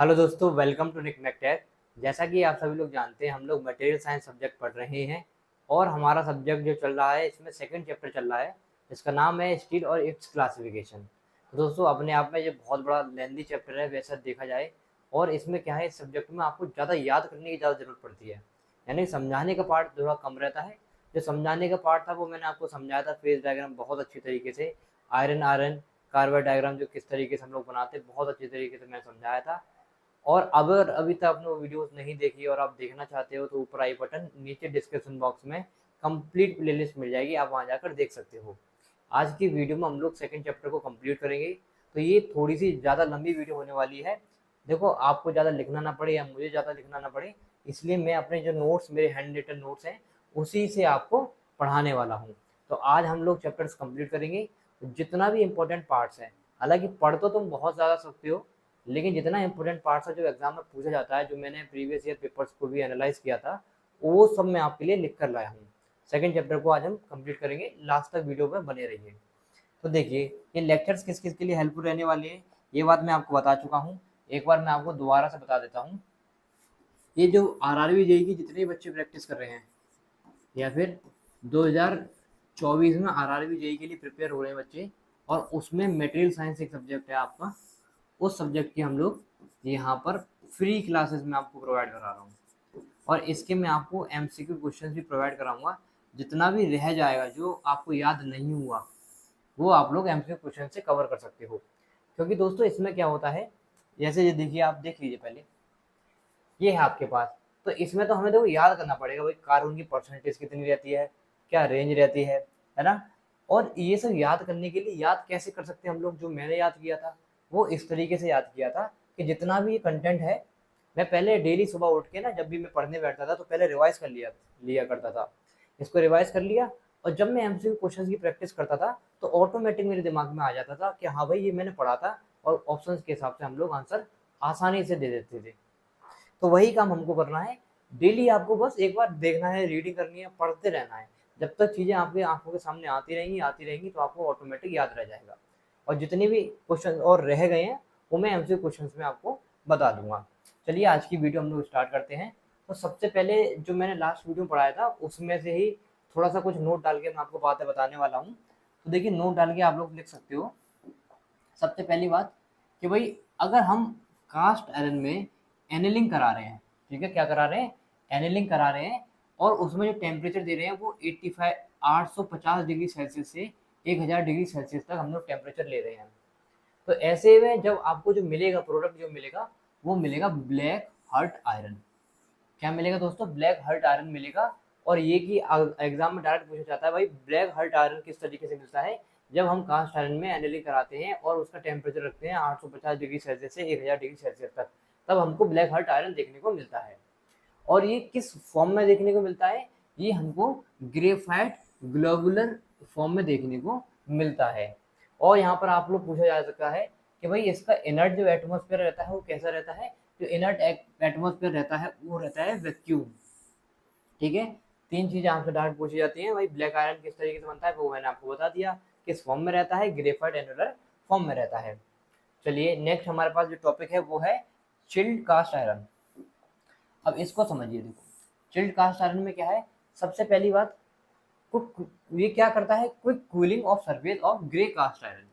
Hello दोस्तों, welcome to निकनेक take. जैसा कि आप सभी लोग जानते हैं, हम लोग मटेरियल साइंस सब्जेक्ट पढ़ रहे हैं और हमारा सब्जेक्ट जो चल रहा है इसमें सेकंड चैप्टर चल रहा है। इसका नाम है स्टील और इट्स क्लासिफिकेशन। तो दोस्तों, अपने आप में ये बहुत बड़ा लेंथी चैप्टर है वैसा देखा जाए। और इसमें क्या है, इस सब्जेक्ट में आपको ज़्यादा याद करने की ज़्यादा ज़रूरत पड़ती है, यानी समझाने का पार्ट थोड़ा कम रहता है। जो समझाने का पार्ट था वो मैंने आपको समझाया था, फेज डायग्राम बहुत अच्छी तरीके से, आयरन आयरन कार्बन डायग्राम जो किस तरीके से हम लोग बनाते हैं बहुत अच्छी तरीके से मैंने समझाया था। और अगर अभी तक आपने वो वीडियोस नहीं देखी और आप देखना चाहते हो तो ऊपर आई बटन, नीचे डिस्क्रिप्शन बॉक्स में कंप्लीट प्लेलिस्ट मिल जाएगी, आप वहाँ जाकर देख सकते हो। आज की वीडियो में हम लोग सेकंड चैप्टर को कंप्लीट करेंगे। तो ये थोड़ी सी ज़्यादा लंबी वीडियो होने वाली है। देखो, आपको ज़्यादा लिखना ना पड़े या मुझे ज़्यादा लिखना ना पड़े, इसलिए मैं अपने जो नोट्स, मेरे हैंड रिटन नोट्स हैं, उसी से आपको पढ़ाने वाला हूँ। तो आज हम लोग चैप्टर्स कंप्लीट करेंगे। जितना भी इम्पोर्टेंट पार्ट्स हैं, हालांकि पढ़ तो तुम बहुत ज़्यादा सकते हो, लेकिन जितना इंपॉर्टेंट पार्ट्स है जो एग्जाम में पूछा जाता है, जो मैंने प्रीवियस ईयर पेपर्स को भी एनालाइज किया था, वो सब मैं आपके लिए लिख कर लाया हूँ। सेकंड चैप्टर को आज हम कंप्लीट करेंगे, लास्ट तक वीडियो में बने रहिए। तो देखिए, ये लेक्चर्स किस किस के लिए हेल्पफुल रहने वाले हैं, ये बात मैं आपको बता चुका हूँ। एक बार मैं आपको दोबारा से बता देता हूँ। ये जो आरआरबी जेई की जितने बच्चे प्रैक्टिस कर रहे हैं, या फिर 2024 में आरआरबी जेई के लिए प्रिपेयर हो रहे हैं बच्चे, और उसमें मटेरियल साइंस एक सब्जेक्ट है आपका, उस सब्जेक्ट की हम लोग यहाँ पर फ्री क्लासेस में आपको प्रोवाइड करा रहा हूँ। और इसके मैं आपको एमसीक्यू क्वेश्चंस भी प्रोवाइड कराऊंगा। जितना भी रह जाएगा जो आपको याद नहीं हुआ, वो आप लोग एमसीक्यू क्वेश्चन से कवर कर सकते हो। क्योंकि दोस्तों, इसमें क्या होता है, जैसे ये देखिए, आप देख लीजिए पहले, ये है आपके पास। तो इसमें तो हमें देखो याद करना पड़ेगा भाई, कार्बन की परसेंटेज कितनी रहती है, क्या रेंज रहती है ना। और ये सब याद करने के लिए याद कैसे कर सकते हैं हम लोग, जो मैंने याद किया था वो इस तरीके से याद किया था कि जितना भी कंटेंट है, मैं पहले डेली सुबह उठ के ना, जब भी मैं पढ़ने बैठता था तो पहले रिवाइज कर लिया लिया करता था। इसको रिवाइज कर लिया, और जब मैं एमसीक्यू क्वेश्चंस की प्रैक्टिस करता था तो ऑटोमेटिक मेरे दिमाग में आ जाता था कि हाँ भाई, ये मैंने पढ़ा था, और ऑप्शंस के हिसाब से हम लोग आंसर आसानी से दे देते थे। तो वही काम हमको करना है। डेली आपको बस एक बार देखना है, रीडिंग करनी है, पढ़ते रहना है। जब तक चीज़ें आपके आंखों के सामने आती रहेंगी तो आपको ऑटोमेटिक याद रह जाएगा। और जितने भी क्वेश्चन और रह गए हैं, वो मैं एमसीक्यू क्वेश्चंस में आपको बता दूंगा। चलिए, आज की वीडियो हम लोग स्टार्ट करते हैं। तो सबसे पहले जो मैंने लास्ट वीडियो पढ़ाया था उसमें से ही थोड़ा सा कुछ नोट डाल के मैं आपको बातें बताने वाला हूँ। तो देखिए, नोट डाल के आप लोग लिख सकते हो। सबसे पहली बात कि भाई, अगर हम कास्ट आयरन में एनिलिंग करा रहे हैं, ठीक है, क्या करा रहे हैं, एनिलिंग करा रहे हैं, और उसमें जो टेम्परेचर दे रहे हैं वो 85 850 डिग्री सेल्सियस से 1000 डिग्री सेल्सियस तक हम लोग टेम्परेचर ले रहे हैं। तो ऐसे में जब आपको जो मिलेगा प्रोडक्ट, जो मिलेगा वो मिलेगा ब्लैक हर्ट आयरन। क्या मिलेगा दोस्तों, ब्लैक हर्ट आयरन मिलेगा। और ये कि एग्जाम में डायरेक्ट पूछा जाता है भाई, ब्लैक हर्ट आयरन किस तरीके से मिलता है, जब हम कास्ट आयरन में एनालिसिस कराते हैं और उसका टेम्परेचर रखते हैं 850 डिग्री सेल्सियस से 1000 डिग्री सेल्सियस तक, तब हमको ब्लैक हर्ट आयरन देखने को मिलता है। और ये किस फॉर्म में देखने को मिलता है, ये हमको ग्रेफाइट ग्लोबुलर फॉर्म में देखने को मिलता है। और यहाँ पर आप लोग पूछा जा सकता है कि भाई, इसका इनर्ट जो एटमोसफेयर रहता है वो कैसा रहता है। जो इनर्ट एटमोसफेयर रहता है वो रहता है वैक्यूम। ठीक है, तीन चीजें आपसे डायरेक्ट पूछी जाती हैं भाई, ब्लैक आयरन किस तरीके से बनता है वो मैंने आपको बता दिया, किस फॉर्म में रहता है, ग्रेफाइट एनुलर फॉर्म में रहता है। चलिए, नेक्स्ट हमारे पास जो टॉपिक है वो है चिल्ड कास्ट आयरन। अब इसको समझिए, देखो, चिल्ड कास्ट आयरन में क्या है, सबसे पहली बात, ये क्या करता है, quick cooling of surface of grey cast iron.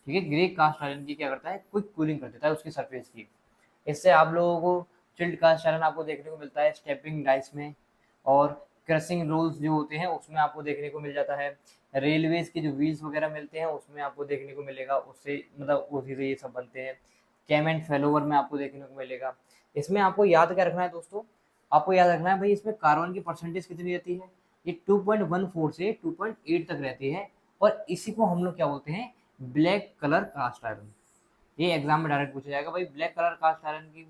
ठीक है, ग्रे कास्ट आयरन की क्या करता है, क्विक कूलिंग कर देता है उसकी सरफेस की। इससे आप लोगों को चिल्ड कास्ट आयरन आपको देखने को मिलता है स्टेपिंग डाइस में, और क्रशिंग रोल्स जो होते हैं उसमें आपको देखने को मिल जाता है। रेलवेज के जो व्हील्स वगैरह मिलते हैं उसमें आपको देखने को मिलेगा, उससे मतलब उसी से ये सब बनते हैं। कैम एंड फेलोवर में आपको देखने को मिलेगा। इसमें आपको याद क्या रखना है दोस्तों, आपको याद रखना है भाई, इसमें कार्बन की परसेंटेज कितनी रहती है, ये 2.14 से 2.8 तक रहती है। और इसी को हम लोग क्या बोलते हैं, ब्लैक कलर कास्ट आयरन। ये एग्जाम में डायरेक्ट पूछा जाएगा भाई, ब्लैक कलर कास्ट आयरन की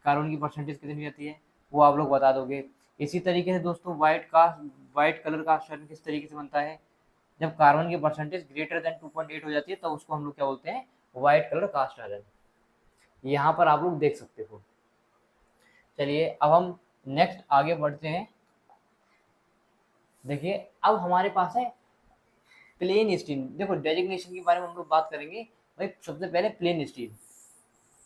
कार्बन की परसेंटेज कितनी रहती है, वो आप लोग बता दोगे। इसी तरीके से दोस्तों, व्हाइट कलर कास्ट आयरन किस तरीके से बनता है, जब कार्बन की परसेंटेज ग्रेटर देन 2.8 हो जाती है तब उसको हम लोग क्या बोलते हैं, व्हाइट कलर कास्ट आयरन। यहाँ पर आप लोग देख सकते हो। चलिए, अब हम नेक्स्ट आगे बढ़ते हैं। देखिए, अब हमारे पास है प्लेन स्टील। देखो, डेजिग्नेशन के बारे में हम लोग बात करेंगे भाई। सबसे पहले प्लेन स्टील,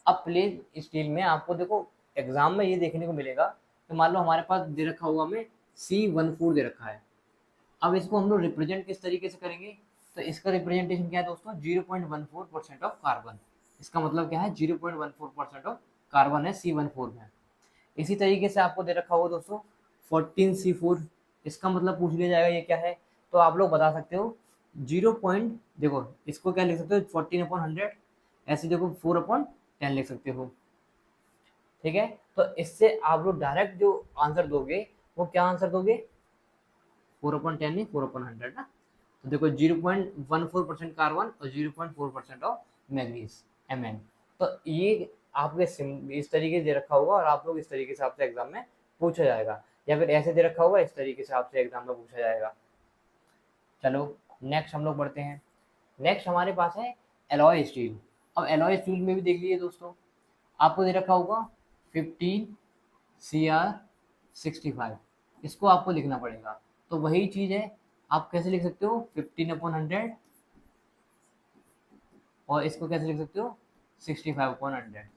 अब प्लेन स्टील में आपको देखो एग्जाम में ये देखने को मिलेगा कि मान लो हमारे पास दे रखा होगा हमें C14 दे रखा है। अब इसको हम लोग रिप्रेजेंट किस तरीके से करेंगे, तो इसका रिप्रेजेंटेशन क्या है दोस्तों, 0.14% ऑफ कार्बन। इसका मतलब क्या है, 0.14% ऑफ कार्बन है C14 में। इसी तरीके से आपको दे रखा होगा दोस्तों 14C4, इसका मतलब पूछ लिया जाएगा ये क्या है, तो आप लोग बता सकते हो 0 पॉइंट, देखो इसको क्या लिख सकते हो 14/100, ऐसे देखो 4/10 लिख सकते हो। ठीक है, तो इससे आप लोग डायरेक्ट जो आंसर दोगे वो क्या आंसर दोगे, 4/10 नहीं 4/100 ना। तो देखो 0.14% कार्बन और 0.4% ऑफ मैग्नीज Mn। तो ये आपके इस तरीके से दे रखा होगा और आप लोग इस तरीके से आपसे एग्जाम में पूछा जाएगा, या फिर ऐसे दे रखा होगा इस तरीके से आपसे एग्जाम में पूछा जाएगा। चलो नेक्स्ट हम लोग बढ़ते हैं। नेक्स्ट हमारे पास है एलॉय स्टील। अब एलॉय स्टील में भी देख लीजिए दोस्तों, आपको दे रखा होगा 15Cr65, इसको आपको लिखना पड़ेगा। तो वही चीज़ है, आप कैसे लिख सकते हो 15/100, और इसको कैसे लिख सकते हो 65/100।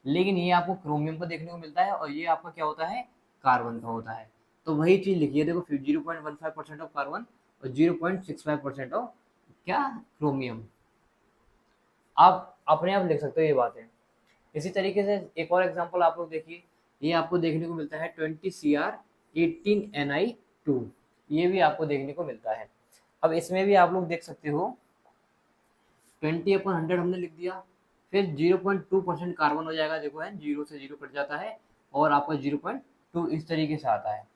लेकिन ये आपको क्रोमियम का देखने को मिलता है और ये आपका क्या होता है, कार्बन का होता है। तो वही चीज़ लिखिए, देखो 0.15% ऑफ कार्बन और 0.65% ऑफ क्या, क्रोमियम। आप अपने आप लिख सकते हो ये बातें। इसी तरीके से एक और एग्जांपल आप लोग देखिए, ये आपको देखने को मिलता है 20Cr18Ni2, ये भी आपको देखने को मिलता है। अब इसमें भी आप लोग देख सकते हो 20/100 हमने लिख दिया, फिर 0.2% कार्बन हो जाएगा, देखो है 0 से 0 कट जाता है और आपका 0.2 इस तरीके से आता है।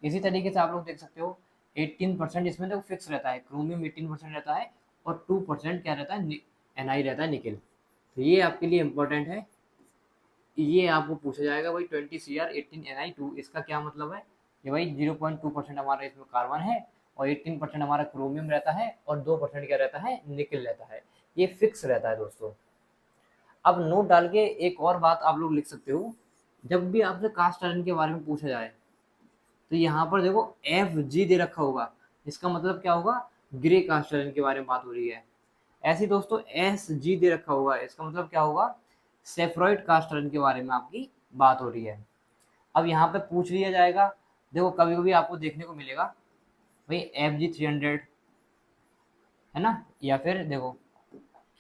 इसी तरीके से आप लोग देख सकते हो 18%, इसमें देखो फिक्स रहता है, क्रोमियम 18% रहता है और 2% क्या रहता है, Ni रहता है, निकेल। तो ये आपके लिए इम्पोर्टेंट है, ये आपको पूछा जाएगा भाई 20Cr18Ni2, इसका क्या मतलब है, कि भाई 0.2% हमारा इसमें कार्बन है और 18% हमारा क्रोमियम रहता है और 2% क्या रहता है, निकल रहता है। ये फिक्स रहता है दोस्तों। अब नोट डाल के एक और बात आप लोग लिख सकते हो, जब भी आपसे कास्ट आयरन के बारे में पूछा जाए तो यहाँ पर देखो Fg दे रखा होगा, इसका मतलब क्या होगा, ग्रे कास्ट आयरन के बारे में बात हो रही है। ऐसे दोस्तों Sg दे रखा होगा, इसका मतलब क्या होगा, सेफ्रॉइड कास्ट आयरन के बारे में आपकी बात हो रही है। अब यहाँ पे पूछ लिया जाएगा, देखो कभी कभी आपको देखने को मिलेगा भाई Fg300 है ना, या फिर देखो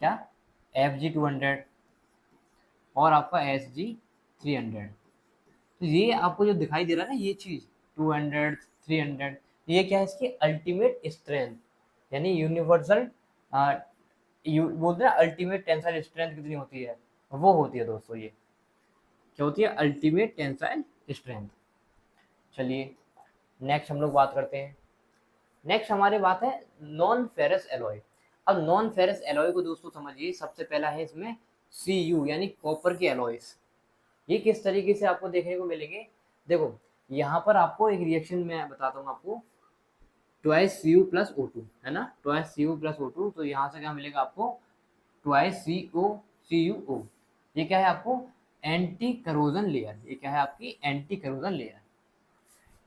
क्या Fg200 और आपका Sg300। तो ये आपको जो दिखाई दे रहा है ना, ये चीज़ 200 300, ये क्या है, इसकी अल्टीमेट स्ट्रेंथ, यानी यूनिवर्सल बोलते हैं अल्टीमेट टेंसाइल स्ट्रेंथ कितनी होती है, वो होती है दोस्तों, ये क्या होती है, अल्टीमेट टेंसाइल स्ट्रेंथ। चलिए नेक्स्ट हम लोग बात करते हैं। नेक्स्ट हमारी बात है नॉन फेरस एलॉय। अब नॉन फेरस एलॉय को दोस्तों समझिए, सबसे पहला है इसमें Cu यानी कॉपर के एलॉयस। ये किस तरीके से आपको देखने को मिलेंगे, देखो यहाँ पर आपको एक रिएक्शन में बताता हूँ आपको, ट्वाइस Cu प्लस O2 है ना, ट्वाइस Cu प्लस O2, तो यहाँ से क्या मिलेगा आपको, ट्वाइस CuO। ये क्या है आपको, एंटी करोजन लेयर, ये क्या है आपकी एंटी करोजन लेयर।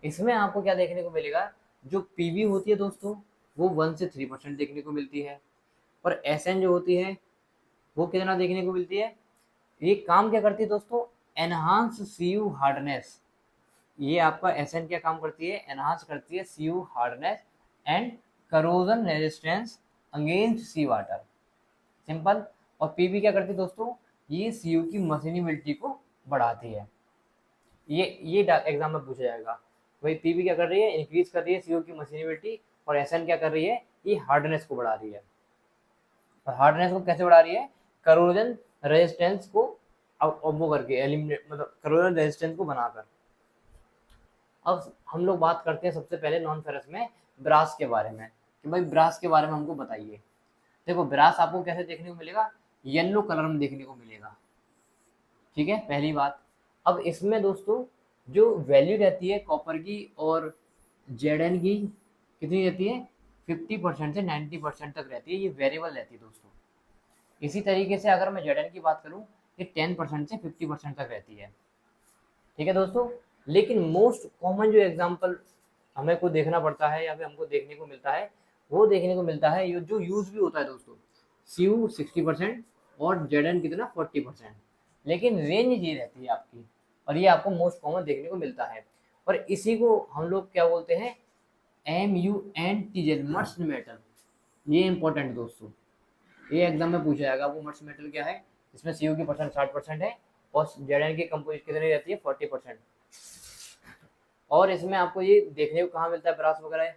इसमें आपको क्या देखने को मिलेगा, जो पीवी होती है दोस्तों वो 1 से 3% देखने को मिलती है, और Sn जो होती है वो कितना देखने को मिलती है। ये काम क्या करती है दोस्तों, एनहांस Cu हार्डनेस। ये आपका Sn क्या काम करती है, एनहांस करती है Cu hardness and corrosion resistance against sea water, simple. और Pb क्या करती है दोस्तों, ये Cu की मशीनेबिलिटी को बढ़ाती है। ये एग्जाम में पूछा जाएगा, वही Pb क्या कर रही है, इंक्रीज कर रही है Cu की मशीनेबिलिटी, और Sn क्या कर रही है, ये हार्डनेस को बढ़ा रही है। और हार्डनेस को कैसे बढ़ा रही है, करोजन रेजिस्टेंस को वो करके एलिमिनेट, मतलब करोजन रेजिस्टेंस को बनाकर। अब हम लोग बात करते हैं सबसे पहले नॉन फेरस में ब्रास के बारे में, कि भाई ब्रास के बारे में हमको बताइए। देखो ब्रास आपको कैसे देखने को मिलेगा, येलो कलर में देखने को मिलेगा, ठीक है, पहली बात। अब इसमें दोस्तों जो वैल्यू रहती है कॉपर की और Zn की कितनी रहती है, 50% से 90% तक रहती है, ये वेरिएबल रहती है दोस्तों। इसी तरीके से अगर मैं Zn की बात करूँ, ये 10% से 50% तक रहती है, ठीक है दोस्तों। लेकिन मोस्ट कॉमन जो एग्जाम्पल हमें को देखना पड़ता है या फिर हमको देखने को मिलता है, वो देखने को मिलता है ये जो यूज भी होता है दोस्तों, Cu 60%, और Zn कितना 40%। लेकिन रेंज ये रहती है आपकी, और ये आपको मोस्ट कॉमन देखने को मिलता है। और इसी को हम लोग क्या बोलते हैं, MUNTZ, मर्ज मेटल। ये इंपॉर्टेंट है दोस्तों, ये एग्जाम में पूछा जाएगा वो मर्ज मेटल क्या है। इसमें सीयू की परसेंट 60% है और Zn की कंपोजिशन कितनी रहती है 40%। और इसमें आपको ये देखने को कहाँ मिलता है ब्रास वगैरह,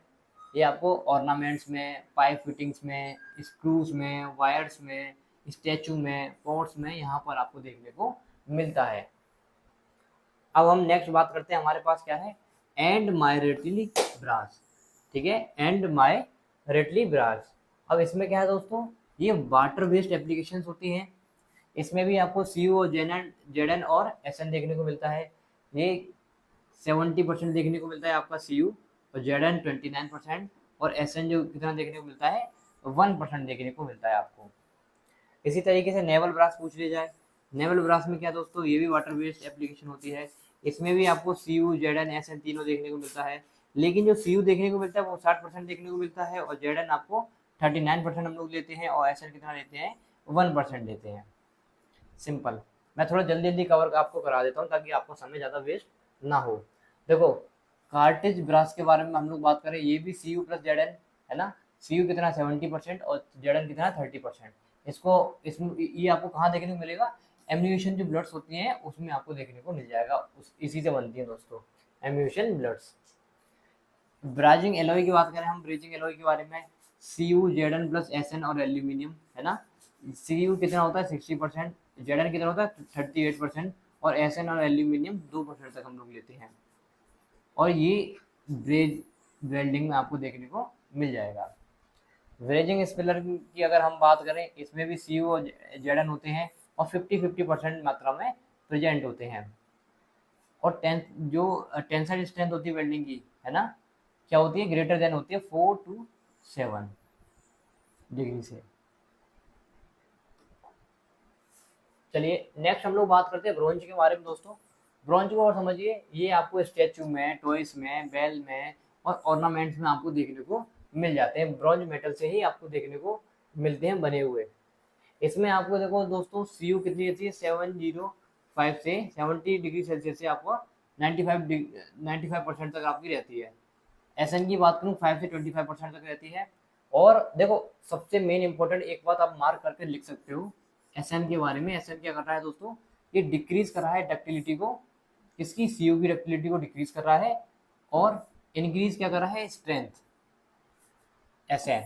ये आपको ऑर्नामेंट्स में, पाइप फिटिंग्स में, स्क्रूज में, वायर्स में, स्टैचू में, पॉट्स में, यहाँ पर आपको देखने को मिलता है। अब हम नेक्स्ट बात करते हैं, हमारे पास क्या है, एंड मायरेटली ब्रास। ठीक है, एंड मायरेटली ब्रास। अब इसमें क्या है दोस्तों, ये वाटर बेस्ड एप्लीकेशंस होती हैं। इसमें भी आपको CU, Zn और Sn देखने को मिलता है। ये 70% देखने को मिलता है आपका CU, और Zn 29%, और Sn जो कितना देखने को मिलता है 1% देखने को मिलता है आपको। इसी तरीके से नेवल ब्रास पूछ लिया जाए। नेवल ब्रास में क्या दोस्तों, ये भी वाटर बेस्ड एप्लीकेशन होती है। इसमें भी आपको CU, Zn, Sn तीनों देखने को मिलता है। लेकिन जो CU देखने को मिलता है वो 60% देखने को मिलता है, और Zn आपको 39% हम लोग लेते हैं, और Sn कितना लेते हैं 1% लेते हैं। सिंपल। मैं थोड़ा जल्दी जल्दी कवर आपको करा देता हूँ ताकि आपको समय ज़्यादा वेस्ट ना हो। देखो, कार्टेज ब्रास के बारे में हम लोग बात करें, ये भी CU प्लस Zn है ना। CU कितना 70% और Zn कितना 30%। इसको इसमें ये आपको कहाँ देखने को मिलेगा, एम्यूनेशन जो ब्लड्स होती हैं उसमें आपको देखने को मिल जाएगा, इसी से बनती है दोस्तों एम्यूनेशन ब्लड्स। ब्राजिंग एलॉय की बात करें हम, ब्रेजिंग एलॉय के बारे में, CU, Zn प्लस Sn और एल्यूमिनियम है ना। CU कितना होता है 60%, Zn कितना होता है 38%, और Sn और एल्यूमिनियम 2% तक हम लोग लेते हैं। और ये ब्रेज वेल्डिंग में आपको देखने को मिल जाएगा। ब्रेजिंग स्पिलर की अगर हम बात करें, इसमें भी CU और Zn होते हैं, और 50-50% मात्रा में प्रेजेंट होते हैं। और जो टेंसाइल स्ट्रेंथ होती है वेल्डिंग की है ना, क्या होती है, ग्रेटर देन होती है 4 to 7 डिग्री से। चलिए नेक्स्ट हम लोग बात करते हैं ब्रोंज के बारे में दोस्तों। ब्रोंज को और समझिए, ये आपको स्टैचू में, टॉयज में, बेल में और ऑर्नामेंट्स में आपको देखने को मिल जाते हैं। ब्रोंज मेटल से ही आपको देखने को मिलते हैं बने हुए। इसमें आपको देखो दोस्तों, CU कितनी रहती है 705 से 70 डिग्री सेल्सियस से आपको 95% तक आपकी रहती है। Sn की बात करूँ 5 से 25% तक रहती है। और देखो, सबसे मेन इंपॉर्टेंट एक बात आप मार्क करके लिख सकते हो Sn के बारे में। Sn क्या कर रहा है दोस्तों, ये डिक्रीज कर रहा है डक्टिलिटी को, इसकी CU की डक्टिलिटी को डिक्रीज कर रहा है, और इंक्रीज क्या कर रहा है, स्ट्रेंथ Sn।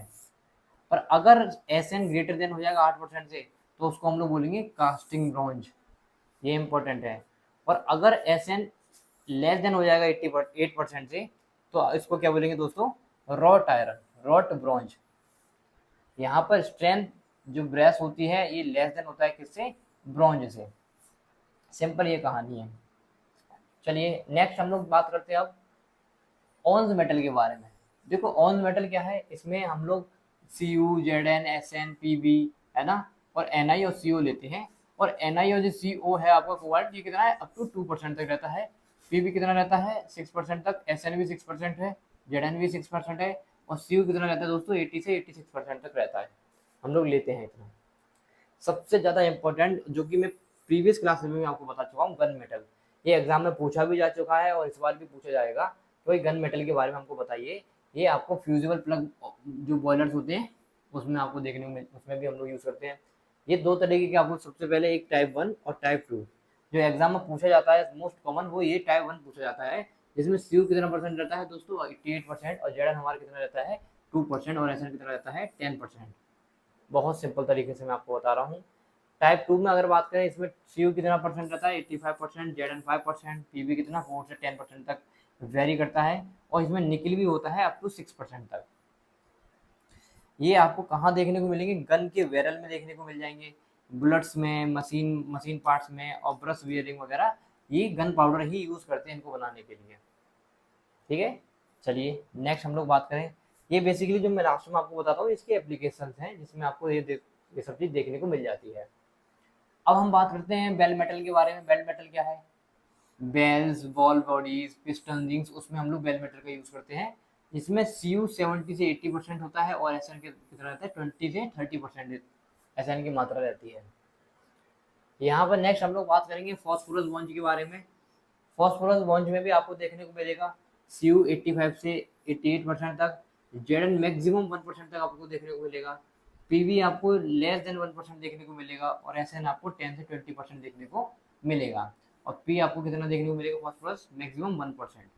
और अगर Sn ग्रेटर देन हो जाएगा 8% से, तो उसको हम लोग बोलेंगे कास्टिंग ब्रॉन्ज, ये इंपॉर्टेंट है। और अगर Sn लेस देन हो जाएगा 8% से, तो इसको क्या बोलेंगे दोस्तों, रॉट आयरन, रॉट ब्रॉन्ज। यहाँ पर स्ट्रेंथ जो ब्रेस होती है ये लेस देन होता है किससे, ब्रॉन्ज से। सिंपल ये कहानी है। चलिए नेक्स्ट हम लोग बात करते हैं अब ऑन्स मेटल के बारे में। देखो ऑन्स मेटल क्या है, इसमें हम लोग CU, Zn, Sn, Pb है ना, और Ni और CO लेते हैं। और Ni और जो CO है आपका कोबाल्ट, ये कितना है, अप टू 2% तक रहता है। Pb कितना रहता है 6% तक, Sn भी 6% है, Zn भी 6% है, और CU कितना रहता है दोस्तों 80 से 86% तक रहता है, हम लोग लेते हैं इतना। सबसे ज़्यादा इंपॉर्टेंट जो कि मैं प्रीवियस क्लास में आपको बता चुका हूँ, गन मेटल। ये एग्जाम में पूछा भी जा चुका है और इस बार भी पूछा जाएगा। तो ये गन मेटल के बारे में हमको बताइए। ये आपको फ्यूजिबल प्लग जो बॉयलर्स होते हैं उसमें आपको देखने को उसमें भी हम लोग यूज़ करते हैं। ये दो तरीके के आपको, सबसे पहले एक टाइप 1 और टाइप 2 जो एग्जाम में पूछा जाता है मोस्ट कॉमन, वो ये टाइप 1 पूछा जाता है, जिसमें CU कितना परसेंट रहता है दोस्तों 88%, और Zn हमारा कितना रहता है 2%, और Sn कितना रहता है 10%। बहुत सिंपल तरीके से मैं आपको बता रहा हूँ। टाइप 2 में अगर बात करें, इसमें CU कितना परसेंट रहता है 85%, Zn 5%, Pb कितना 4 से 10% तक वेरी करता है, और इसमें निकल भी होता है अप टू 6% तक। ये आपको कहाँ देखने को मिलेंगे, गन के बैरल में देखने को मिल जाएंगे, बुलेट्स में, मशीन पार्ट्स में, और ब्रश बियरिंग वगैरह। ये गन पाउडर ही यूज़ करते हैं इनको बनाने के लिए। ठीक है, चलिए नेक्स्ट हम लोग बात करें। ये बेसिकली जो मैं लास्ट में आपको बताता हूँ इसके एप्लीकेशंस हैं, जिसमें आपको ये सब चीज़ देखने को मिल जाती है। अब हम बात करते हैं बेल मेटल के बारे में। बेल मेटल क्या है, bells, ball bodies, piston rings, उसमें हम लोग बेल मेटल का यूज़ करते हैं। इसमें CU 70 से 80% होता है, और Sn कितना रहता है 20 से 30% Sn की मात्रा रहती है। यहाँ पर नेक्स्ट हम लोग बात करेंगे फॉस्फोरस बॉन्ज के बारे में। फॉस्फोरस बॉन्ज में भी आपको देखने को मिलेगा CU 85 से 88% तक, Zn मैक्सिमम 1% तक आपको देखने को मिलेगा, PV आपको लेस देन 1% देखने को मिलेगा, और SN आपको 10 से 20% देखने को मिलेगा, और P आपको कितना देखने को मिलेगा फॉस्फोरस मैक्सिमम 1%।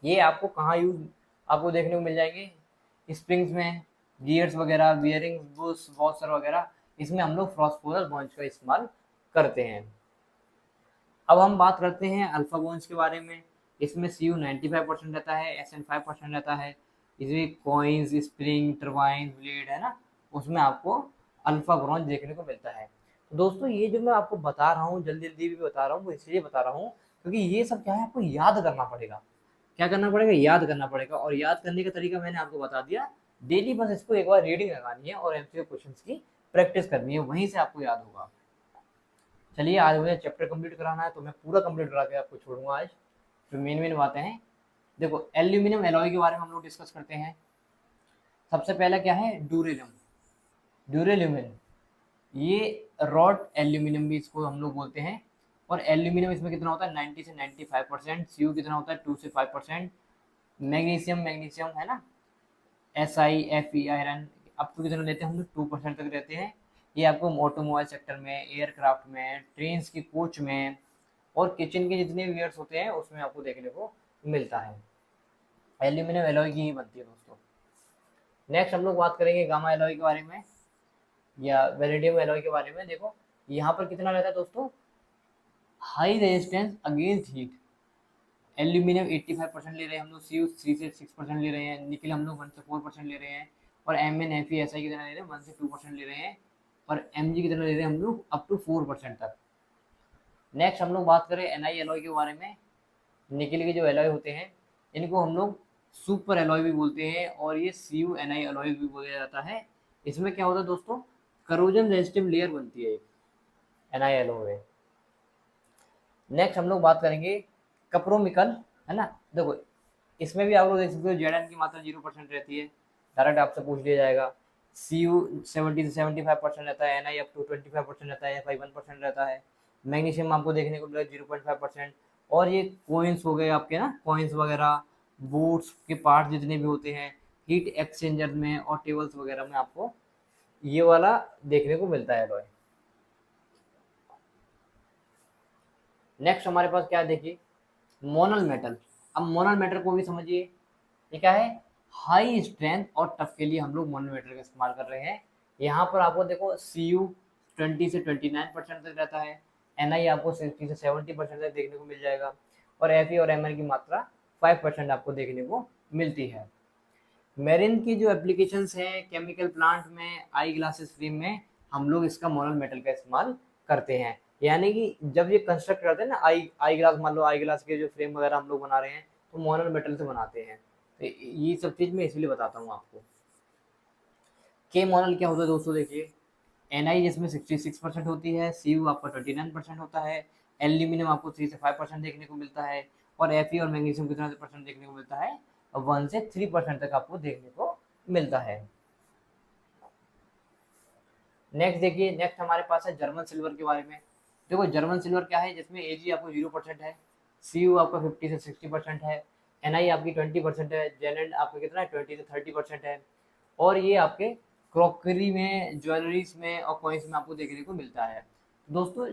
ये आपको कहाँ यूज आपको देखने को मिल जाएंगे, स्प्रिंग्स में, गियर्स वगैरह, बियरिंग्स, बुश, वॉशर वगैरह, इसमें हम लोग फॉस्फोरस बॉन्ज का इस्तेमाल करते हैं। अब हम बात करते हैं अल्फा बॉन्ज के बारे में। इसमें CU 95% रहता है, SN 5% रहता है। इसमें कॉइन्स, स्प्रिंग, टरबाइन, ब्लेड है ना, उसमें आपको अल्फा ब्रॉन्ज देखने को मिलता है। तो दोस्तों ये जो मैं आपको बता रहा हूँ, जल्दी जल्दी भी बता रहा हूँ, वो इसलिए बता रहा हूँ क्योंकि ये सब क्या है, आपको याद करना पड़ेगा। क्या करना पड़ेगा, याद करना पड़ेगा, और याद करने का तरीका मैंने आपको बता दिया। डेली बस इसको एक बार रीडिंग लगानी है और MCQ क्वेश्चंस की प्रैक्टिस करनी है, वहीं से आपको याद होगा। चलिए आज मुझे चैप्टर कंप्लीट कराना है तो मैं पूरा कंप्लीट करा के आपको छोड़ूंगा आज। जो मेन मेन बातें हैं, देखो एल्यूमिनियम एलॉय के बारे में हम लोग डिस्कस करते हैं। सबसे पहला क्या है, ड्यूरेलियम, ड्यूरेल्यूमिन, ये रॉड एल्यूमिनियम भी इसको हम लोग बोलते हैं। और एल्यूमिनियम इसमें कितना होता है, 90 से 95%। CU कितना होता है, 2 से 5%। मैग्नीशियम, मैग्नीशियम है ना, SiFe आयरन, आपको कितना लेते हैं हम लोग, 2% तक रहते हैं। ये आपको ऑटोमोबाइल सेक्टर में, एयरक्राफ्ट में, ट्रेन की कोच में, और किचन के जितने वियर्स होते हैं उसमें आपको देखने को मिलता है। एल्यूमिनियम एलॉय की ही बनती है दोस्तों। नेक्स्ट हम लोग बात करेंगे गामा एलॉय के बारे में या वेनेडियम एलॉय के बारे में। देखो यहाँ पर कितना रहता है दोस्तों, high resistance against heat. Aluminium 85% ले रहे हैं हम लोग, CU 3 से 6% ले रहे हैं, निकल हम लोग 1 से 4% ले रहे हैं, और MnFe SI कितना ले रहे हैं, 1 से 2% ले रहे हैं, और Mg कितना ले रहे हैं हम लोग, अप टू 4% तक। नेक्स्ट हम लोग बात करें Ni एलॉय के बारे में। निकल के जो एलॉय होते हैं इनको हम लोग सुपर एलॉय भी बोलते हैं, और ये CU Ni एलॉय भी बोला जाता है। इसमें क्या होता है दोस्तों, करोजन रेजिस्टिव लेयर बनती है Ni एलॉय में। नेक्स्ट हम लोग बात करेंगे कप्रोमिकल, है ना। देखो इसमें भी आप लोग देख सकते हो Zn की मात्रा 0% रहती है, डायरेक्ट आपसे पूछ लिया जाएगा। CU 70 से 75% रहता है, Ni अप टू 25% रहता है, Fi 1% रहता है। मैग्नीशियम आपको देखने को मिलेगा 0.5%। और ये कोइंस हो गए आपके ना, कोइंस वगैरह, बोट्स के पार्ट जितने भी होते हैं, हीट एक्सचेंजर में और टेबल्स वगैरह में आपको ये वाला देखने को मिलता है एलॉय। नेक्स्ट हमारे पास क्या है, देखिए मोनल मेटल। अब मोनल मेटल को भी समझिए, ये क्या है, हाई स्ट्रेंथ और टफ के लिए हम लोग मोनल मेटल का इस्तेमाल कर रहे हैं। यहाँ पर आपको देखो CU 20 से 29% तक रहता है, Ni आपको 60 से 70% तक देखने को मिल जाएगा, और Fe और Mn की मात्रा 5% आपको देखने को मिलती है। मेरिन की जो एप्लीकेशंस हैं केमिकल प्लांट में, आई ग्लासेस फ्रेम में, हम लोग इसका मोनल मेटल का इस्तेमाल करते हैं। यानी कि जब ये कंस्ट्रक्ट करते हैं ना, आई ग्लास, मान लो आई ग्लास के जो फ्रेम वगैरह हम लोग बना रहे हैं तो मोनल मेटल से बनाते हैं। तो ये सब चीज़ मैं इसलिए बताता हूँ आपको। के मोनल क्या होता है दोस्तों, देखिए Ni जिसमें 66% होती है, CU आपका 29% होता है, एल्यूमिनियम आपको 3 से 5% देखने को मिलता है, और Fe और मैग्नीशियम कितना परसेंट देखने को मिलता है, 1 से 3% तक आपको देखने को मिलता है। नेक्स्ट देखिए, नेक्स्ट हमारे पास है जर्मन सिल्वर के बारे में। देखो जर्मन सिल्वर क्या है, जिसमें Ag आपको 0% है, CU आपका 50 से 60% है, Ni आपकी 20% है, Zn आपका कितना है, 20 से 30% है, और ये आपके क्रॉकरी में, ज्वेलरीज में और कॉइन्स में आपको देखने को मिलता है। दोस्तों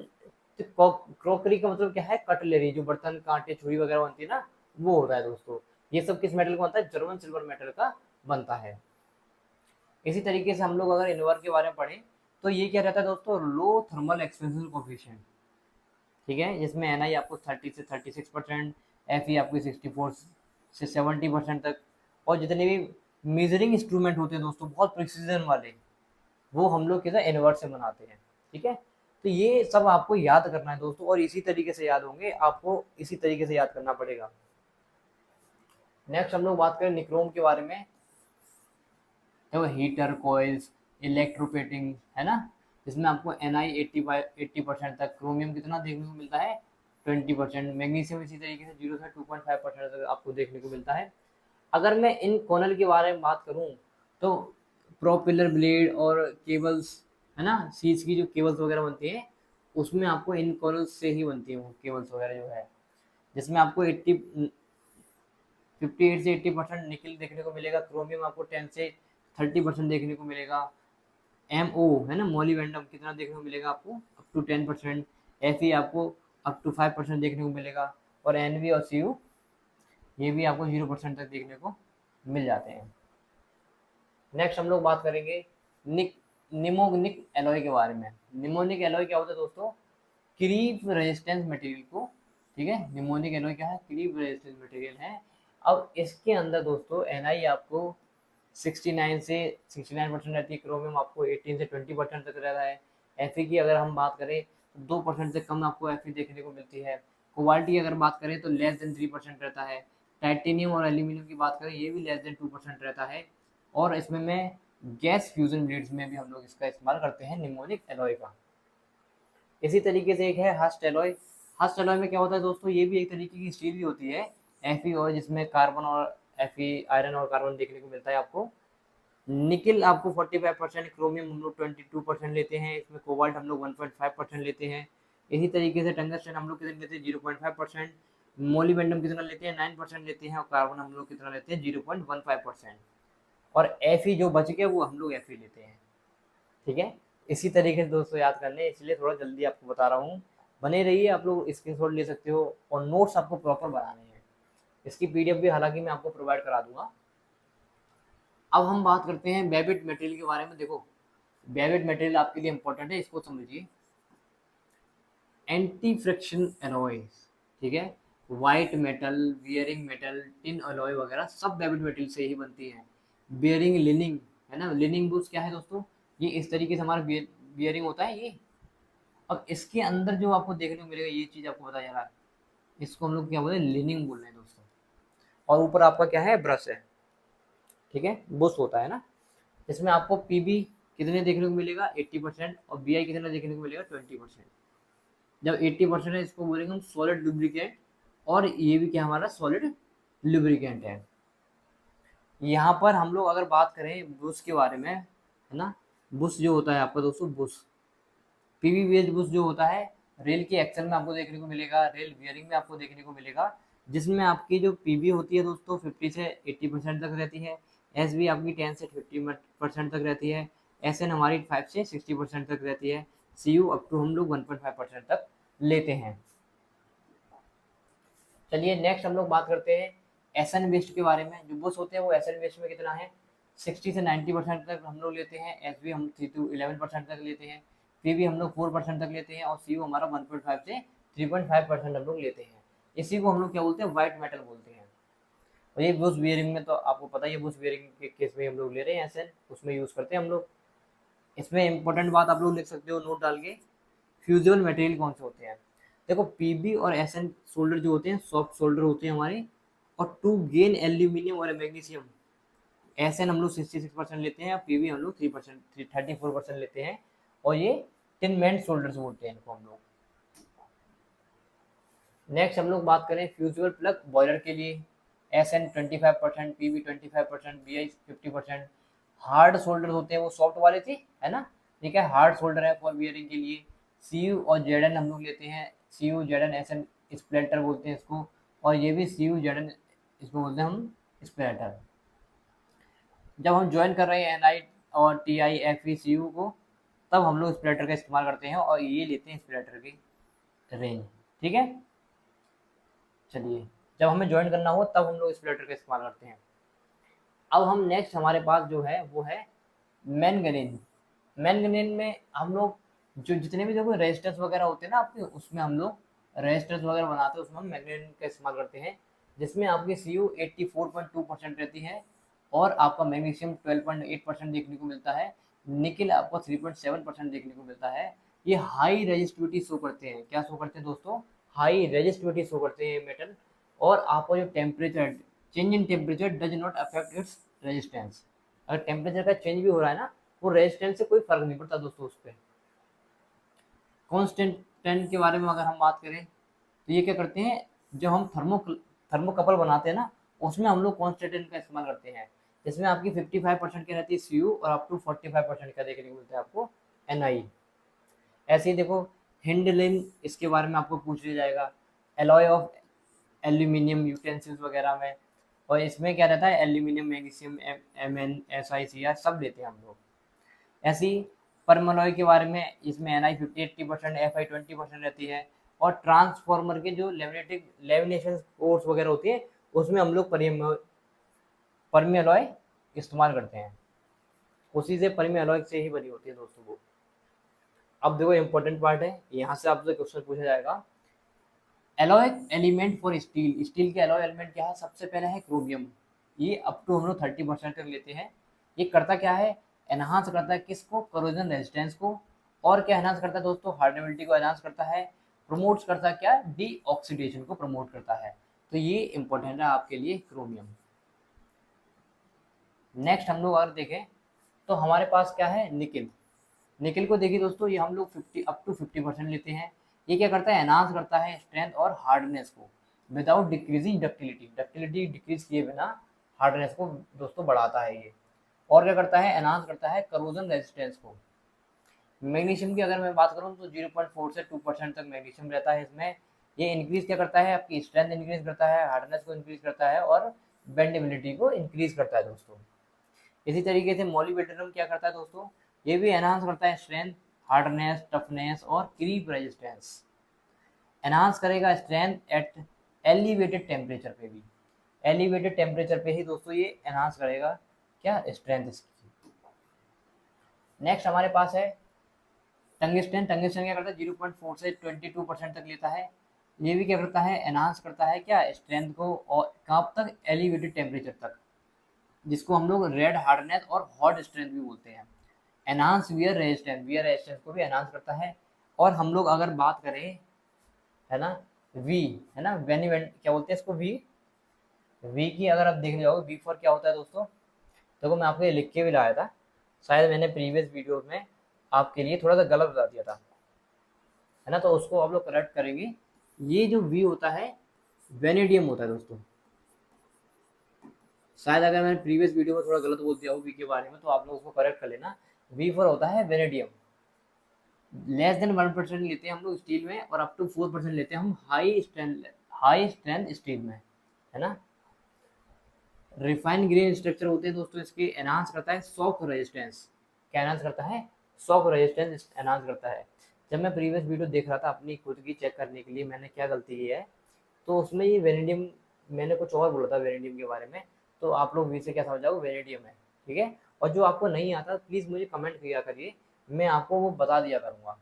क्रॉकरी का मतलब क्या है, कटलरी, जो बर्तन, कांटे, छुरी वगैरह बनती है ना, वो होता है दोस्तों। ये सब किस मेटल का बनता है, जर्मन सिल्वर मेटल का बनता है। इसी तरीके से हम लोग अगर इनवर के बारे में पढ़ें तो ये क्या रहता है दोस्तों, लो थर्मल एक्सपेंशन कोफिशिएंट, ठीक है, जिसमें Ni आपको 30 से 36%, Fe आपकी 64 से 70% तक, और जितने भी मेजरिंग इंस्ट्रूमेंट होते हैं दोस्तों बहुत प्रिसीजन वाले, वो हम लोग किधर इनवर्ट से बनाते हैं, ठीक है। तो ये सब आपको याद करना है दोस्तों, और इसी तरीके से याद होंगे, आपको इसी तरीके से याद करना पड़ेगा। नेक्स्ट हम लोग बात करें निक्रोम के बारे में। देखो हीटर, कॉइल्स, इलेक्ट्रोपेटिंग, है ना, इसमें आपको Ni 80% तक, क्रोमियम कितना देखने को मिलता है, 20%, मैग्नीशियम इसी तरीके से 0 से 2.5% तक आपको देखने को मिलता है। अगर मैं इन कॉनल के बारे में बात करूं तो प्रोपेलर ब्लेड और केबल्स, है ना, सीज की जो केबल्स वगैरह बनती हैं उसमें आपको इन कॉलम्स से ही बनती है वो केबल्स वगैरह जो है, जिसमें आपको 58 से 80% निकल देखने को मिलेगा, क्रोमियम आपको 10 से 30% देखने को मिलेगा, MO है ना मोलिबेंडम कितना देखने को मिलेगा आपको, अप टू 10%, Fe आपको अप टू 5% देखने को मिलेगा, और Nv और Cu ये भी आपको 0% तक देखने को मिल जाते हैं। नेक्स्ट हम लोग बात करेंगे निमोनिक एलॉय के बारे में। निमोनिक एलॉय क्या होता है दोस्तों, क्रीप रेजिस्टेंस मटेरियल को, ठीक है, निमोनिक एलॉय क्या है, क्रीप रेजिस्टेंस मटेरियल है। अब इसके अंदर दोस्तों Ni आपको 69 से 69% रहती है, क्रोमियम आपको 18 से 20% तक रहता है। Fe की अगर हम बात करें तो 2% से कम आपको Fe देखने को मिलती है। कोबाल्ट की अगर बात करें तो लेस देन 3% रहता है। टाइटेनियम और एल्यूमिनियम की बात करें ये भी लेस देन 2% रहता है। और इसमें मैं गैस फ्यूजन ब्लेड्स में भी हम लोग इसका इस्तेमाल करते हैं निमोनिक एलॉय का। इसी तरीके से एक है हस्ट एलॉय। हस्ट एलॉय में क्या होता है दोस्तों, ये भी एक तरीके की स्टील ही होती है, Fe और जिसमें कार्बन और Fe आयरन और कार्बन देखने को मिलता है आपको। निकिल आपको 45%, क्रोमियम हम लोग 22% लेते हैं, इसमें कोबाल्ट हम लोग 1.5% लेते हैं। इसी तरीके से टंगस्टन हम लोग कितना लेते हैं 0.5%, मोलिबेंडम कितना लेते हैं 9% लेते हैं, और कार्बन हम लोग कितना लेते हैं 0.15%, और Fe जो बच गया वो हम लोग Fe लेते हैं। ठीक है, इसी तरीके से दोस्तों याद कर लें, इसलिए थोड़ा जल्दी आपको बता रहा हूँ, बने रहिए, आप लोग स्क्रीनशॉट ले सकते हो, और नोट्स आपको प्रॉपर बनाने हैं। इसकी PDF भी हालांकि मैं आपको प्रोवाइड करा दूंगा। अब हम बात करते हैं बेबिट मटेरियल के बारे में। देखो बेबिट मटेरियल आपके लिए इंपॉर्टेंट है, इसको समझिए। एंटी फ्रिक्शन एलॉयज, ठीक है, white metal, bearing metal, tin alloy वगैरह सब बेबिट मटेरियल से ही बनती है। बियरिंग लिनिंग है ना, लिनिंग बुश क्या है दोस्तों, ये इस तरीके से हमारा बियरिंग होता है ये। अब इसके अंदर जो आपको देखने को मिलेगा ये चीज़ आपको बताया जा रहा है, इसको हम लोग क्या बोलते हैं, लिनिंग बोल रहे हैं दोस्तों। और ऊपर आपका क्या है, ब्रश है, ठीक है, बुश होता है ना। इसमें आपको पीबी कितने देखने को मिलेगा 80%, और बीआई कितना देखने को मिलेगा 20%। जब 80% है इसको बोलेंगे हम सॉलिड लुब्रिकेंट, और ये भी क्या हमारा सॉलिड लुब्रिकेंट है। यहाँ पर हम लोग अगर बात करें बुश के बारे में, है ना, बुश जो होता है आपका दोस्तों, बुश पीवी बेस्ड बुश जो होता है, रेल के एक्सल में आपको देखने को मिलेगा, रेल बियरिंग में आपको देखने को मिलेगा, जिसमें आपकी जो पीबी होती है दोस्तों 50 से 80% तक रहती है, एस बी आपकी 10 से 50% तक रहती है, एस एन हमारी 5 से 60% तक रहती है, सी यू अप टू हम लोग 1.5% तक लेते हैं। चलिए नेक्स्ट हम लोग बात करते हैं एस एन वेस्ट के बारे में। जो बुश होते हैं वो एस एन वेस्ट में कितना है, 60 से 90% तक हम लोग लेते हैं, एस बी हम 3 to 11% तक लेते हैं, पी भी हम लोग 4% तक लेते हैं, और सी यू हमारा 1.5 से 3.5% हम लोग लेते हैं। इसी को हम लोग क्या बोलते हैं, वाइट मेटल बोलते हैं। और ये बुश बियरिंग में तो आपको पता ही है, बुश बियरिंग के केस में हम लोग ले रहे हैं एस एन, उसमें यूज़ करते हैं हम लोग। इसमें इंपॉर्टेंट बात आप लोग लिख सकते हो नोट डाल के, फ्यूजिबल मटेरियल कौन से होते हैं। देखो पीबी और एसएन सोल्डर जो होते हैं सॉफ्ट सोल्डर होते हैं हमारे, और टू गेन एल्यूमिनियम और मैग्नीशियम, एसएन हम लोग 66% लेते हैं, और पीबी हम लोग 3% 34% लेते हैं, और ये टिनमेंट सोल्डर्स बोलते हैं इनको हम लोग। नेक्स्ट हम लोग बात करें फ्यूजिबल प्लग बॉयलर के लिए, SN 25%, PB 25%, BI 50%। Hard solder होते हैं वो सॉफ्ट वाले थे, है ना, ठीक है, हार्ड सोल्डर है फॉर बियरिंग के लिए। सी यू और जेडन हम लोग लेते हैं, सी यू जेडन एसएन स्प्लेटर बोलते हैं इसको, और ये भी सी यू जेडन इसको बोलते हैं हम स्प्लेटर। जब हम ज्वाइन कर रहे हैं एन आई और T I F E C U को, तब हम लोग स्प्लेटर का इस्तेमाल करते हैं, और ये लेते हैं स्प्लेटर की रेंज, ठीक है। चलिए जब हमें ज्वाइन करना हो तब हम लोग स्प्लिटर का इस्तेमाल करते हैं। अब हम नेक्स्ट हमारे पास जो है वो है मैंगनीज। मैंगनीज में हम लोग जो जितने भी देखो रेजिस्टेंस वगैरह होते हैं ना आपके, उसमें हम लोग रेजिस्टेंस वगैरह बनाते हैं, उसमें हम मैंगनीज का इस्तेमाल करते हैं, जिसमें आपकी सी यू 84.2% रहती है, और आपका मैग्नीशियम 12.8% देखने को मिलता है, निकिल आपको 3.7% देखने को मिलता है। ये हाई रेजिस्टिविटी शो करते हैं, क्या शो करते हैं दोस्तों, हाई रेजिस्टिविटी शो करते हैं मेटल। और आपका जो temperature, change in temperature does not affect its resistance. अगर टेम्परेचर का चेंज भी हो रहा है ना, वो रेजिस्टेंस से कोई फर्क नहीं पड़ता दोस्तों उस पर। कॉन्स्टेंट के बारे में अगर हम बात करें तो ये क्या करते हैं, जब हम थर्मोकपल बनाते हैं ना, उसमें हम लोग कॉन्स्टेंट का इस्तेमाल करते हैं, जिसमें आपकी 55% की रहती है सी यू, और अप टू 45% का देखने को मिलता है आपको एन आई। ऐसे ही देखो हिंडलिन, इसके बारे में आपको पूछ लिया जाएगा। एलॉय ऑफ एल्यूमिनियम यूटेंसिल्स वगैरह में, और इसमें क्या रहता है, एल्यूमिनियम, मैग्नीशियम, एमएन, SiCr सब लेते हैं हम लोग। ऐसे ही परमलॉय के बारे में, इसमें Ni 50-80%, Fi 20% रहती है। और ट्रांसफॉर्मर के जो लेमिनेशन कोर्स वगैरह होती है, उसमें हम लोग परमियलॉय इस्तेमाल करते हैं, उसी से परमियलॉय से ही बनी होती है दोस्तों वो। अब देखो इम्पोर्टेंट पार्ट है, यहाँ से आपसे क्वेश्चन पूछा जाएगा। Alloy element for steel, steel के एलॉय एलिमेंट क्या है, सबसे पहले है क्रोमियम। ये अप टू हम लोग 30% तक लेते हैं। ये करता क्या है, एनहांस करता है किसको, करोजन रेजिस्टेंस को। और क्या एनहांस करता है दोस्तों, हार्डेनिबिलिटी को एनहांस करता है। प्रमोट्स करता है क्या, डी ऑक्सीडेशन को प्रमोट करता है। तो ये इंपॉर्टेंट है आपके लिए क्रोमियम। नेक्स्ट हम लोग अगर देखें तो हमारे पास क्या है, निकिल। निकिल को देखिए दोस्तों, ये हम लोग 50 अप टू 50% लेते हैं। ये क्या करता है, एनहांस करता है स्ट्रेंथ और हार्डनेस को without decreasing ductility, ductility decrease किए बिना हार्डनेस को दोस्तों बढ़ाता है ये। और क्या करता है, एनहांस करता है करोजन रेजिस्टेंस को। मैग्नीशियम की अगर मैं बात करूँ तो 0.4 से 2% तक मैग्नीशियम रहता है इसमें। ये इंक्रीज क्या करता है, आपकी स्ट्रेंथ इंक्रीज करता है, हार्डनेस को इंक्रीज करता है, और बेंडेबिलिटी को इंक्रीज करता है दोस्तों। इसी तरीके से मोलिबेटरम क्या करता है दोस्तों, ये भी एनहांस करता है स्ट्रेंथ, हार्डनेस, टफनेस और क्रीप रेजिस्टेंस। एनहांस करेगा स्ट्रेंथ एट एलिवेटेड टेम्परेचर पे भी, एलिवेटेड टेम्परेचर पे ही दोस्तों ये एनहांस करेगा क्या, स्ट्रेंथ इसकी। नेक्स्ट हमारे पास है टंगस्टन। टंगस्टन क्या करता है, 0.4 से 22% तक लेता है। ये भी क्या करता है, एनहांस करता है क्या, स्ट्रेंथ को, और कब तक, एलिवेटेड टेम्परेचर तक, जिसको हम लोग रेड हार्डनेस और हॉट स्ट्रेंथ भी बोलते हैं। Enhance wear resistance, wear resistance को भी एनहांस करता है। और हम लोग अगर बात करें, है ना, वी, है ना, क्या बोलते हैं इसको, वी की अगर आप देख जाओगे, वी फॉर क्या होता है दोस्तों, देखो मैं आपको ये लिख के भी लाया था, शायद मैंने प्रीवियस वीडियो में आपके लिए थोड़ा सा गलत बता दिया था, है ना, तो उसको आप लोग करेक्ट करेंगे। ये जो वी होता है, वेनेडियम होता है दोस्तों। शायद अगर मैंने प्रीवियस वीडियो में थोड़ा गलत बोल दिया हो वी के बारे में, तो आप लोग उसको करेक्ट कर लेना। वी फॉर होता है वेनेडियम। लेस देन 1% लेते हैं हम लोग स्टील में, और अप टू 4% लेते हैं हम हाई स्ट्रेंथ स्टील में, है ना। रिफाइंड ग्रेन स्ट्रक्चर होते हैं दोस्तों इसके, एनहांस करता है शॉक रेजिस्टेंस। क्या एनहांस करता है, शॉक रेजिस्टेंस एनहांस करता है। जब मैं प्रीवियस वीडियो देख रहा था अपनी खुद की चेक करने के लिए, मैंने क्या गलती की है, तो उसमें ये वेनेडियम, मैंने कुछ और बोला था वेनेडियम के बारे में, तो आप लोग वी से क्या समझ जाओ, वेनेडियम है, ठीक है। और जो आपको नहीं आता प्लीज़ मुझे कमेंट किया करिए, मैं आपको वो बता दिया करूँगा।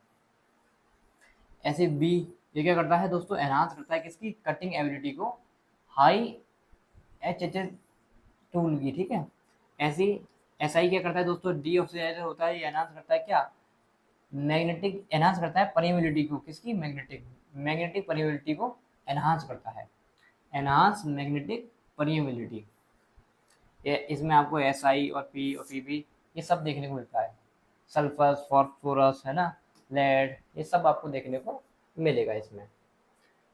ऐसे बी, ये क्या करता है दोस्तों, एनहांस करता है किसकी, कटिंग एबिलिटी को, हाई HHS टूल की, ठीक है। ऐसे SI क्या करता है दोस्तों, डी ऑक्सीडाइजर होता है, ये एनहांस करता है क्या, मैग्नेटिक, एनहांस करता है परमिएबिलिटी को, किसकी, मैग्नेटिक, मैग्नेटिक परमिएबिलिटी को एनहांस करता है, एनहांस मैग्नेटिक परमिएबिलिटी। ये इसमें आपको SI और P और Pb ये सब देखने को मिलता है। सल्फर, फॉस्फोरस, है ना, लेड, ये सब आपको देखने को मिलेगा इसमें।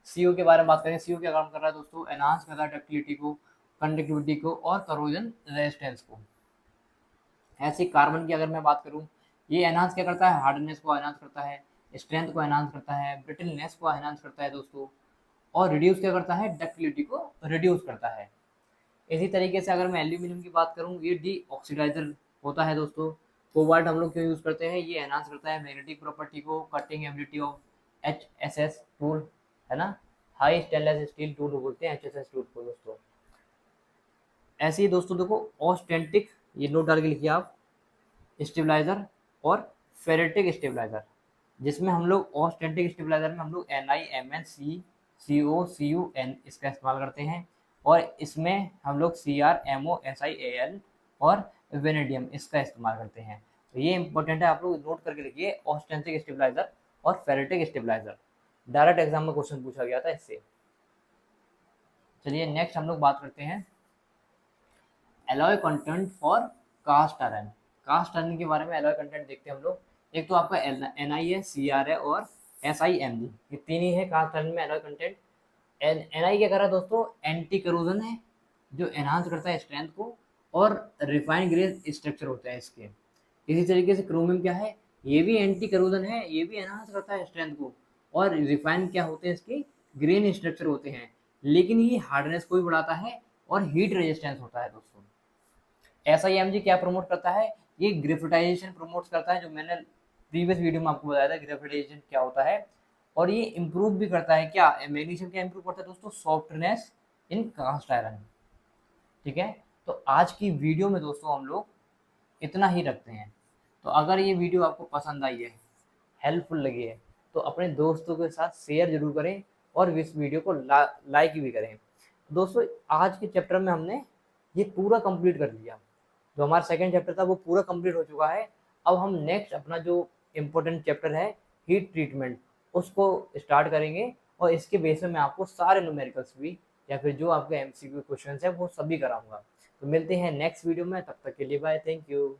CO के बारे में बात करें, CO क्या काम कर रहा है दोस्तों, एनहांस कर रहा है डक्टिलिटी को, कंडक्टिविटी को और करोजन रेजिस्टेंस को। ऐसे कार्बन की अगर मैं बात करूं, ये एनहांस क्या करता है, हार्डनेस को एनहांस करता है, स्ट्रेंथ को एनहांस करता है, ब्रिटलनेस को एनहांस करता है दोस्तों, और रिड्यूस क्या करता है, डक्टिलिटी को रिड्यूस करता है। इसी तरीके से अगर मैं एल्यूमिनियम की बात करूं, ये डी ऑक्सीडाइजर होता है दोस्तों। कोबाल्ट हम लोग क्यों यूज़ करते हैं, ये एनहांस करता है मैग्नेटिक प्रॉपर्टी को, cutting ability of HSS tool, है ना, हाई स्टेनलेस स्टील टूल बोलते हैं HSS टूल को दोस्तों। ऐसे ही दोस्तों देखो ऑस्टेंटिक, ये नोट डाल के लिखिए आप, स्टेबलाइजर और फेरेटिक स्टेबलाइजर, जिसमें हम लोग ऑस्टेंटिक स्टेबलाइजर में हम लोग NiMnC COCuN इसका इस्तेमाल करते हैं, और इसमें हम लोग CrMoSiAl और वेनेडियम इसका इस्तेमाल करते हैं। तो ये इंपॉर्टेंट है, आप लोग नोट करके लिखिए, ऑस्टेंटिक स्टेबलाइजर और फेरेटिक स्टेबलाइजर। डायरेक्ट एग्जाम में क्वेश्चन पूछा गया था इससे। चलिए नेक्स्ट हम लोग बात करते हैं alloy content for cast iron. Cast iron के बारे में एलॉय कंटेंट देखते हैं हम लोग। एक तो आपका Ni है, Cr है और SiMg, ये तीन ही है कास्ट आयरन में एलॉय कंटेंट। Ni क्या कर रहा है दोस्तों, एंटी करोजन है, जो एनहांस करता है स्ट्रेंथ को, और रिफाइंड ग्रेन स्ट्रक्चर होता है इसके। इसी तरीके से क्रोमियम क्या है, ये भी एंटी करोजन है, ये भी एनहांस करता है स्ट्रेंथ को। और रिफाइन क्या होते हैं इसके, ग्रेन स्ट्रक्चर होते हैं, लेकिन ये हार्डनेस को भी बढ़ाता है और हीट रेजिस्टेंस होता है दोस्तों। SiMG क्या प्रमोट करता है, ये ग्रेफिटाइजेशन प्रमोट करता है, जो मैंने प्रीवियस वीडियो में आपको बताया था ग्रेफिटाइजेशन क्या होता है। और ये इम्प्रूव भी करता है क्या, मैग्नीशियम क्या इम्प्रूव करता है दोस्तों, सॉफ्टनेस इन कास्ट आयरन। ठीक है, तो आज की वीडियो में दोस्तों हम लोग इतना ही रखते हैं। तो अगर ये वीडियो आपको पसंद आई है, हेल्पफुल लगी है, तो अपने दोस्तों के साथ शेयर जरूर करें और इस वीडियो को लाइक भी करें। दोस्तों आज के चैप्टर में हमने ये पूरा कंप्लीट कर लिया, जो हमारा सेकंड चैप्टर था वो पूरा कंप्लीट हो चुका है। अब हम नेक्स्ट अपना जो इम्पोर्टेंट चैप्टर है हीट ट्रीटमेंट, उसको स्टार्ट करेंगे, और इसके बेस में मैं आपको सारे न्यूमेरिकल्स भी या फिर जो आपके MCQ क्वेश्चन है वो सभी कराऊंगा। तो मिलते हैं नेक्स्ट वीडियो में, तब तक के लिए बाय, थैंक यू।